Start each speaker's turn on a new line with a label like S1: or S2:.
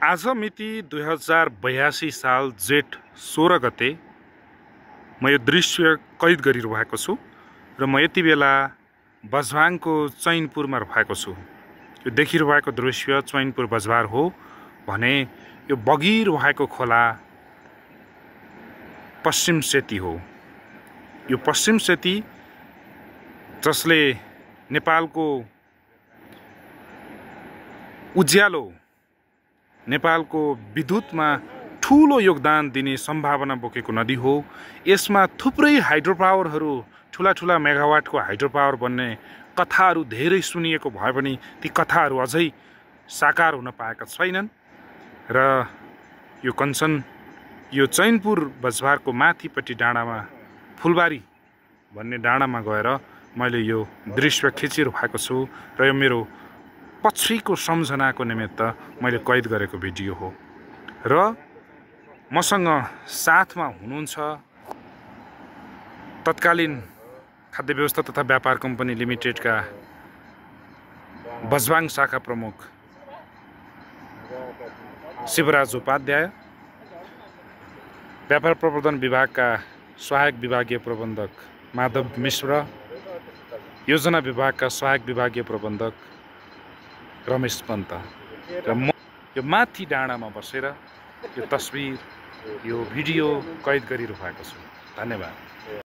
S1: आज मिति 2082 साल जेठ 16 गते म यो दृश्य कैद गरिरहेको छु र म यति बेला बझवाङको चैनपुरमा रहेको छु। यो देखिरहेको दृश्य चैनपुर बझवार हो भने यो बगिरहेको खोला पश्चिम सेती हो। यो पश्चिम सेती जसले नेपालको उज्यालो नेपालको विद्युतमा ठूलो योगदान दिने सम्भावना बोकेको नदी हो। यसमा थुप्रै हाइड्रो पावरहरू ठूला मेगावाटको हाइड्रो पावर बन्ने कथाहरू धेरै सुनिएको भए पनि ती कथाहरू अझै साकार हुन पाएका छैनन् र यो कञ्चन यो चैनपुर बझवारको माथिपट्टि डाँडामा फुलबारी भन्ने डाँडामा गएर मैले यो दृश्य खिचिरहेको छु र यो मेरो पछिको सम्झनाको निमित्त मैले कैद गरेको भिडियो हो र मसँग साथमा हुनुहुन्छ तत्कालीन खाद्य व्यवस्था तथा व्यापार कम्पनी लिमिटेडका बझवाङ शाखा प्रमुख शिवराज उपाध्याय, व्यापार प्रवर्धन विभागका सहायक विभागीय प्रबन्धक माधव मिश्र, योजना विभागका सहायक विभागीय प्रबन्धक रमेश पन्त र म यो माथि डाँडामा बसेर यो तस्बिर यो भिडियो कैद गरिरहेको छु। धन्यवाद।